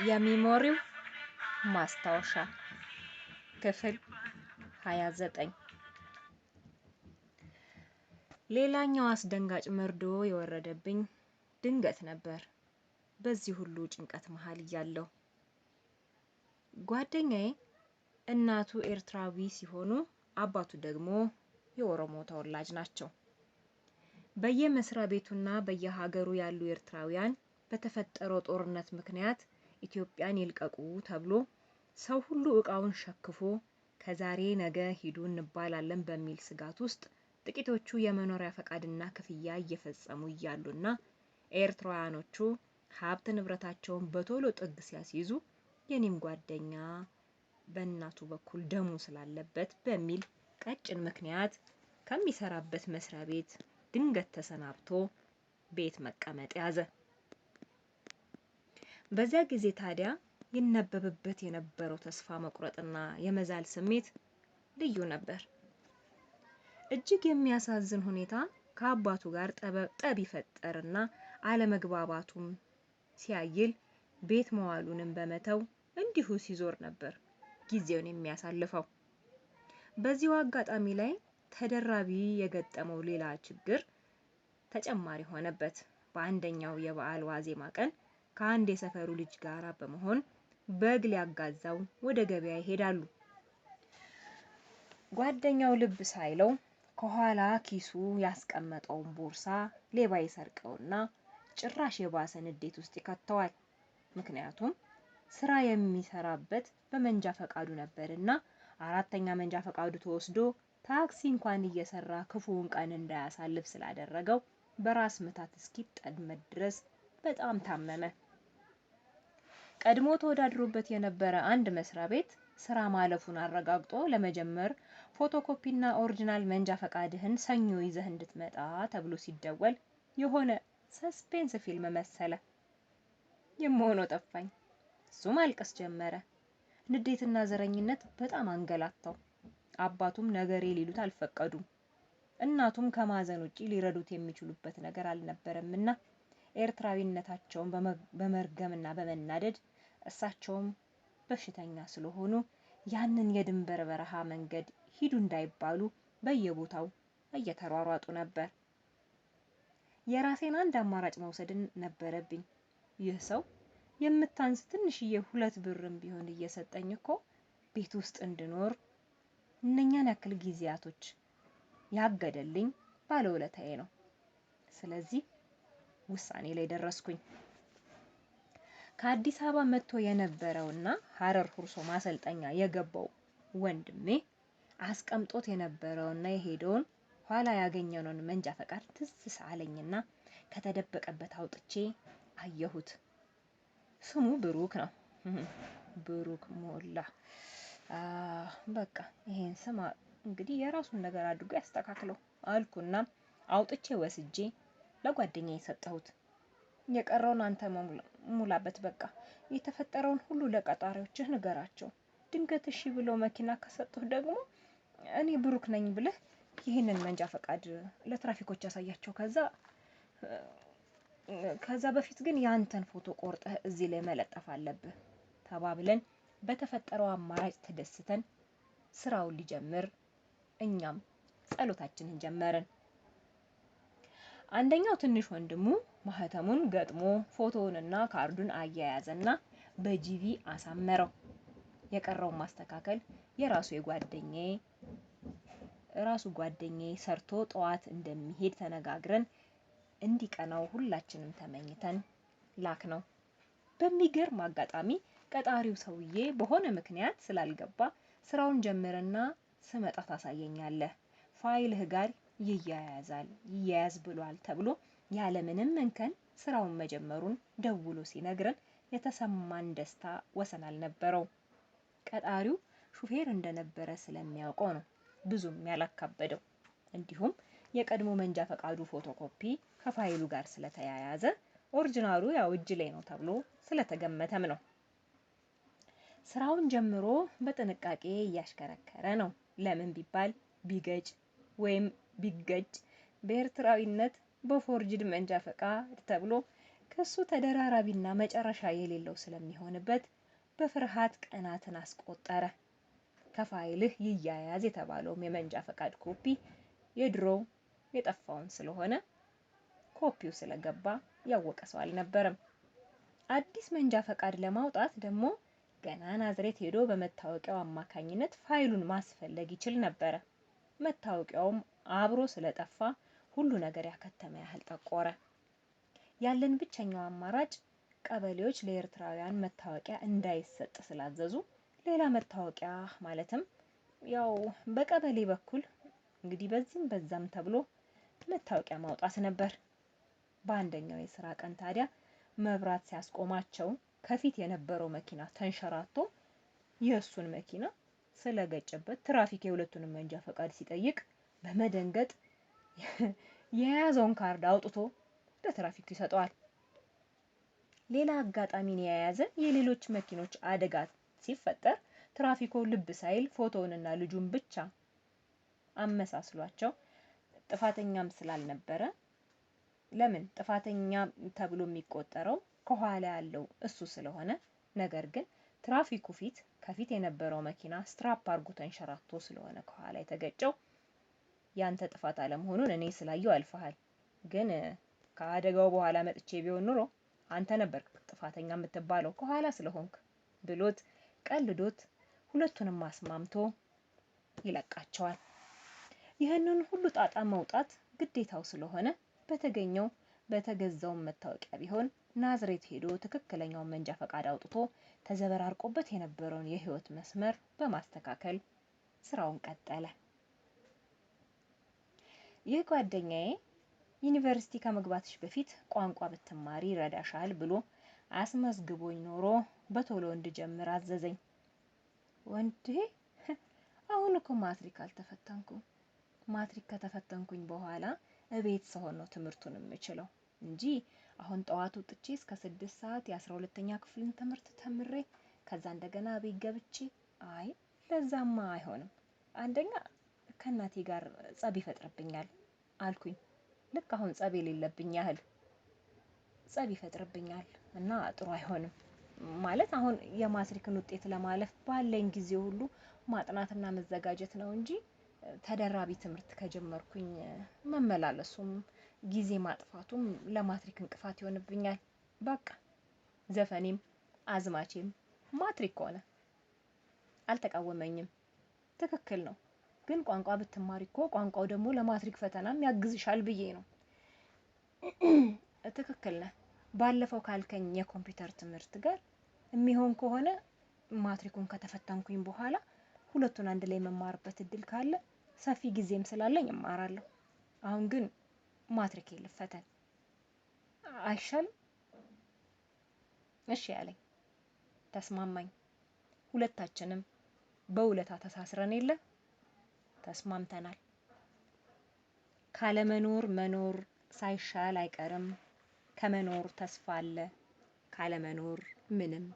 የሚሞሪው ማስታወሻ ክፍል 29 ሌላኛው አስደንጋጭ መርዶ የወረደብኝ ድንገት ነበር። በዚህ ሁሉ ጭንቀት መሃል ያለው ጓደኛዬ እናቱ ኤርትራዊ ሲሆኑ አባቱ ደግሞ የኦሮሞ ተወላጅ ናቸው። በየመስሪያ ቤቱና በየሀገሩ ያሉ ኤርትራውያን በተፈጠረው ጦርነት ምክንያት ኢትዮጵያን ይልቀቁ ተብሎ ሰው ሁሉ እቃውን ሸክፎ ከዛሬ ነገ ሂዱ እንባላለን በሚል ስጋት ውስጥ ጥቂቶቹ የመኖሪያ ፈቃድና ክፍያ እየፈጸሙ እያሉና ኤርትራውያኖቹ ሀብት ንብረታቸውን በቶሎ ጥግ ሲያስይዙ የኔም ጓደኛ በእናቱ በኩል ደሙ ስላለበት በሚል ቀጭን ምክንያት ከሚሰራበት መስሪያ ቤት ድንገት ተሰናብቶ ቤት መቀመጥ ያዘ። በዚያ ጊዜ ታዲያ ይነበብበት የነበረው ተስፋ መቁረጥና የመዛል ስሜት ልዩ ነበር። እጅግ የሚያሳዝን ሁኔታ ከአባቱ ጋር ጠብ ይፈጠርና አለመግባባቱም ሲያይል ቤት መዋሉንም በመተው እንዲሁ ሲዞር ነበር ጊዜውን የሚያሳልፈው። በዚሁ አጋጣሚ ላይ ተደራቢ የገጠመው ሌላ ችግር ተጨማሪ ሆነበት። በአንደኛው የበዓል ዋዜማ ቀን ከአንድ የሰፈሩ ልጅ ጋር በመሆን በግ ሊያጋዛው ወደ ገበያ ይሄዳሉ። ጓደኛው ልብ ሳይለው ከኋላ ኪሱ ያስቀመጠውን ቦርሳ ሌባ ይሰርቀውና ጭራሽ የባሰ ንዴት ውስጥ ይከተዋል። ምክንያቱም ስራ የሚሰራበት በመንጃ ፈቃዱ ነበርና አራተኛ መንጃ ፈቃዱ ተወስዶ ታክሲ እንኳን እየሰራ ክፉውን ቀን እንዳያሳልፍ ስላደረገው በራስ ምታት እስኪጠመድ ድረስ በጣም ታመመ። ቀድሞ ተወዳድሮበት የነበረ አንድ መስሪያ ቤት ስራ ማለፉን አረጋግጦ ለመጀመር ፎቶኮፒና ኦሪጂናል መንጃ ፈቃድህን ሰኞ ይዘህ እንድትመጣ ተብሎ ሲደወል የሆነ ሰስፔንስ ፊልም መሰለ። የምሆነው ጠፋኝ። እሱ ማልቀስ ጀመረ። ንዴትና ዘረኝነት በጣም አንገላታው። አባቱም ነገሬ ሊሉት አልፈቀዱም። እናቱም ከማዘን ውጪ ሊረዱት የሚችሉበት ነገር አልነበረምና ኤርትራዊነታቸውን በመርገምና በመናደድ እሳቸውም በሽተኛ ስለሆኑ ያንን የድንበር በረሃ መንገድ ሂዱ እንዳይባሉ በየቦታው እየተሯሯጡ ነበር። የራሴን አንድ አማራጭ መውሰድ ነበረብኝ። ይህ ሰው የምታንስ ትንሽዬ 2 ብርም ቢሆን እየሰጠኝ እኮ ቤት ውስጥ እንድኖር እነኛን ያክል ጊዜያቶች ያገደልኝ ባለውለታዬ ነው። ስለዚህ ውሳኔ ላይ ደረስኩኝ። ከአዲስ አበባ መጥቶ የነበረውና ሀረር ሁርሶ ማሰልጠኛ የገባው ወንድሜ አስቀምጦት የነበረውና የሄደውን ኋላ ያገኘነውን መንጃ ፈቃድ ትዝ ሳለኝና ከተደበቀበት አውጥቼ አየሁት። ስሙ ብሩክ ነው። ብሩክ ሞላ። በቃ ይሄን ስም እንግዲህ የራሱን ነገር አድርጎ ያስተካክለው አልኩና አውጥቼ ወስጄ ለጓደኛዬ ሰጠሁት። የቀረውን አንተ ሙላበት፣ በቃ የተፈጠረውን ሁሉ ለቀጣሪዎችህ ንገራቸው። ድንገት እሺ ብሎ መኪና ከሰጡህ ደግሞ እኔ ብሩክ ነኝ ብለህ ይሄንን መንጃ ፈቃድ ለትራፊኮች ያሳያቸው። ከዛ በፊት ግን ያንተን ፎቶ ቆርጠህ እዚህ ላይ መለጠፍ አለብህ ተባብለን በተፈጠረው አማራጭ ተደስተን ስራውን ሊጀምር እኛም ጸሎታችንን ጀመርን። አንደኛው ትንሽ ወንድሙ ማህተሙን ገጥሞ ፎቶውንና ካርዱን አያያዘና በጂቪ አሳመረው። የቀረውን ማስተካከል ራሱ ጓደኛዬ ሰርቶ ጠዋት እንደሚሄድ ተነጋግረን እንዲቀናው ሁላችንም ተመኝተን ላክነው። በሚገርም አጋጣሚ ቀጣሪው ሰውዬ በሆነ ምክንያት ስላልገባ ስራውን ጀምርና ስመጣ ታሳየኛለህ፣ ፋይልህ ጋር ይያያዝ ብሏል ተብሎ ያለምንም እንከን ስራውን መጀመሩን ደውሎ ሲነግረን የተሰማን ደስታ ወሰን አልነበረው። ቀጣሪው ሹፌር እንደነበረ ስለሚያውቀው ነው ብዙም ያላካበደው። እንዲሁም የቀድሞ መንጃ ፈቃዱ ፎቶኮፒ ከፋይሉ ጋር ስለተያያዘ ኦሪጂናሉ ያው እጅ ላይ ነው ተብሎ ስለተገመተም ነው። ስራውን ጀምሮ በጥንቃቄ እያሽከረከረ ነው። ለምን ቢባል ቢገጭ ወይም ቢገጭ በኤርትራዊነት በፎርጅድ መንጃ ፈቃድ ተብሎ ክሱ ተደራራቢና መጨረሻ የሌለው ስለሚሆንበት በፍርሃት ቀናትን አስቆጠረ። ከፋይልህ ይያያዝ የተባለውም የመንጃ ፈቃድ ኮፒ የድሮው የጠፋውን ስለሆነ ኮፒው ስለገባ ያወቀ ሰው አልነበረም። አዲስ መንጃ ፈቃድ ለማውጣት ደግሞ ገና ናዝሬት ሄዶ በመታወቂያው አማካኝነት ፋይሉን ማስፈለግ ይችል ነበረ። መታወቂያውም አብሮ ስለጠፋ ሁሉ ነገር ያከተመ ያህል ጠቆረ። ያለን ብቸኛው አማራጭ ቀበሌዎች ለኤርትራውያን መታወቂያ እንዳይሰጥ ስላዘዙ ሌላ መታወቂያ ማለትም ያው በቀበሌ በኩል እንግዲህ በዚህም በዛም ተብሎ መታወቂያ ማውጣት ነበር። በአንደኛው የስራ ቀን ታዲያ መብራት ሲያስቆማቸው ከፊት የነበረው መኪና ተንሸራቶ የእሱን መኪና ስለገጨበት ትራፊክ የሁለቱንም መንጃ ፈቃድ ሲጠይቅ በመደንገጥ የያዘውን ካርድ አውጥቶ ለትራፊኩ ይሰጠዋል። ሌላ አጋጣሚን የያዘ የሌሎች መኪኖች አደጋ ሲፈጠር ትራፊኩ ልብ ሳይል ፎቶውንና ልጁን ብቻ አመሳስሏቸው ጥፋተኛም ስላልነበረ ለምን ጥፋተኛ ተብሎ የሚቆጠረው ከኋላ ያለው እሱ ስለሆነ፣ ነገር ግን ትራፊኩ ከፊት የነበረው መኪና ስትራፕ አርጎ ተንሸራቶ ስለሆነ ከኋላ የተገጨው ያንተ ጥፋት አለመሆኑን እኔ ስላየው አልፈሃል፣ ግን ከአደጋው በኋላ መጥቼ ቢሆን ኑሮ አንተ ነበር ጥፋተኛ የምትባለው ከኋላ ስለሆንክ ብሎት ቀልዶት ሁለቱንም አስማምቶ ይለቃቸዋል። ይህንን ሁሉ ጣጣ መውጣት ግዴታው ስለሆነ በተገዛው መታወቂያ ቢሆን ናዝሬት ሄዶ ትክክለኛውን መንጃ ፈቃድ አውጥቶ ተዘበራርቆበት የነበረውን የህይወት መስመር በማስተካከል ስራውን ቀጠለ። ይህ ጓደኛዬ ዩኒቨርሲቲ ከመግባትሽ በፊት ቋንቋ ብትማሪ ይረዳሻል ብሎ አስመዝግቦኝ ኖሮ በቶሎ እንድጀምር አዘዘኝ። ወንዴ አሁን እኮ ማትሪክ አልተፈተንኩም። ማትሪክ ከተፈተንኩኝ በኋላ እቤት ስሆን ነው ትምህርቱን የምችለው እንጂ አሁን ጠዋት ወጥቼ እስከ 6 ሰዓት የ12ኛ ክፍልን ትምህርት ተምሬ ከዛ እንደገና ቤት ገብቼ አይ ለዛማ አይሆንም። አንደኛ ከእናቴ ጋር ጸብ ይፈጥርብኛል አልኩኝ። ልክ አሁን ጸብ የሌለብኝ ያህል ጸብ ይፈጥርብኛል እና ጥሩ አይሆንም። ማለት አሁን የማትሪክን ውጤት ለማለፍ ባለኝ ጊዜ ሁሉ ማጥናትና መዘጋጀት ነው እንጂ ተደራቢ ትምህርት ከጀመርኩኝ መመላለሱም ጊዜ ማጥፋቱም ለማትሪክ እንቅፋት ይሆንብኛል። በቃ ዘፈኔም አዝማቼም ማትሪክ ሆነ። አልተቃወመኝም። ትክክል ነው። ግን ቋንቋ ብትማሪ እኮ ቋንቋው ደግሞ ለማትሪክ ፈተናም ያግዝሻል ብዬ ነው። ትክክል ነህ። ባለፈው ካልከኝ የኮምፒውተር ትምህርት ጋር የሚሆን ከሆነ ማትሪኩን ከተፈተንኩኝ በኋላ ሁለቱን አንድ ላይ መማርበት እድል ካለ ሰፊ ጊዜም ስላለኝ እማራለሁ። አሁን ግን ማትሪክ ልፈተን አይሻልም? እሺ ያለኝ ተስማማኝ። ሁለታችንም በውለታ ተሳስረን የለ ተስማምተናል። ካለመኖር መኖር ሳይሻል አይቀርም። ከመኖር ተስፋ አለ፣ ካለመኖር ምንም